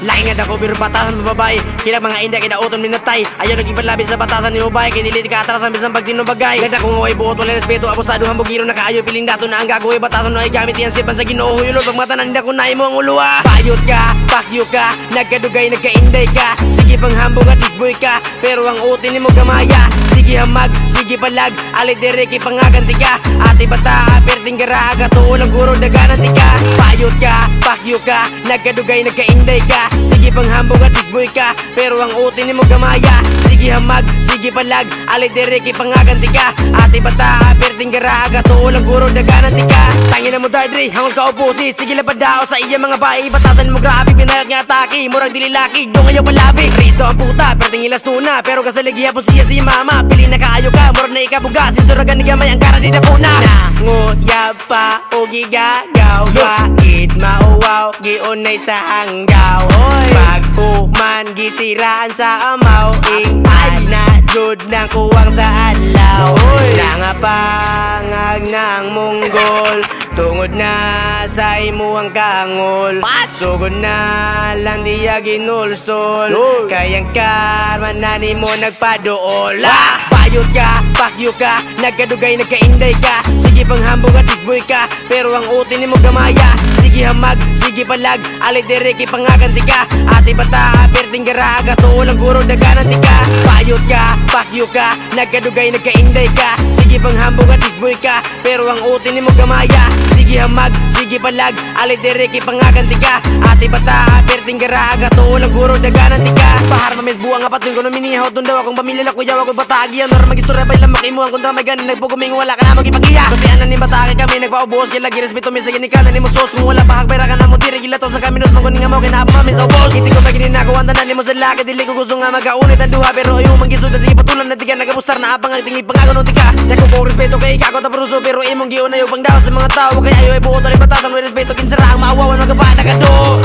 Laki nga dako pero batasan mo babae. Kila mga inda kina uton minatay. Ayaw naging labis sa batasan ni babae. Kaya dili ka atrasan bisan pag tinubagay. Ganda kong huway buot wala respeto. Abusado hambugiro na kaayo piling dato na ang gagawin. Batasan no ay gamit yan sipan sa ginoo. Huyulog pag mata nanda ko na mo ang uluwa. Payot ka, pakyo ka, nagkadugay, nagkainday ka. Sige pang hambog at isboy ka. Pero ang utin ni mo gamaya. Sige hamag, sige palag. Alit direki pangaganti ka. Ati bata, perting garaga. Tuulang guro dagananti ka. Payot ka, pakyo ka, nagkadugay, nagkainday ka. Sige pang hambog at isboy ka. Pero ang utin ni mo gamaya. Sige hamag, sige palag. Alit direki pangaganti ka. Ati bata, perting garaga. Tuulang guro dagananti ka. Tangin na mo dardri, hangol ka upusi. Sige lapad daot sa iya mga bayi. Batasan mo grabe, pinayot nga atake. Murag dililaki, dong ayaw palabi. Risto ang puta, perting ilasuna. Pero kasaligiya po siya si mama. Pili na kaayo ka, murag na ikabuga. Sinsuragan ni gamay ang kara di na puna. Nanguya pa, o gigagaw. Bakit mauwaw, giunay sa hanggaw. Pag human, gisiraan sa amaw. Ingay na jud ng kuwang sa adlaw. Nangapangag ng munggol. Tungod na sa imo ang kangol. Sugod na lang diya ginulsol. Kayang karma na ni mo nagpadool. Payot ka, pakyo ka, nagkadugay, nagkainday ka. Sige pang hambog at isboy ka. Pero ang utin ni mo gamaya. Sige hamag, sige palag. Alit direki pangaganti ka. Ati bata, perting garaga. Tuulang guro dagananti ka. Payot ka, pakyo ka, nagkadugay, nagkainday ka. Sige pang hambog at isboy ka. Pero ang utin ni mo gamaya. Sige hamag, sige palag. Alit direki pangaganti ka. Ati bata, perting garaga. Tuulang guro dagananti ka. Bahar mamis buwang apat yung kuno minihaw. Doon daw akong pamilya na kuyaw ako batagi. Nor magistorya pa ilang makimuhan. Kung damay ganin nagpuguming wala ka na magipagiya. Sabihan na ni bataki kami nagpaubos. Kaya lagi respeto mi sa ginikanan ni mo sos. Kung wala pa hagbay ka na mo diri. Gila to sa kaminos mong kuning amaw. Kinapa mami sa ubos. Kiting ko pa gininagawan tanan ni mo sa laki. Dili ko gusto nga magaunit ang duha. Pero ayaw mangisod na sige patulan na tiga. Nagabustar na abang ang tingi pangagon o tika. Dako ko respeto kay ikaw taparuso. Pero imong giunay o pang daw sa mga tao. Kaya ayaw ay buot o batasan. May respeto kinsara ang maawawan. Magkabaan na kado.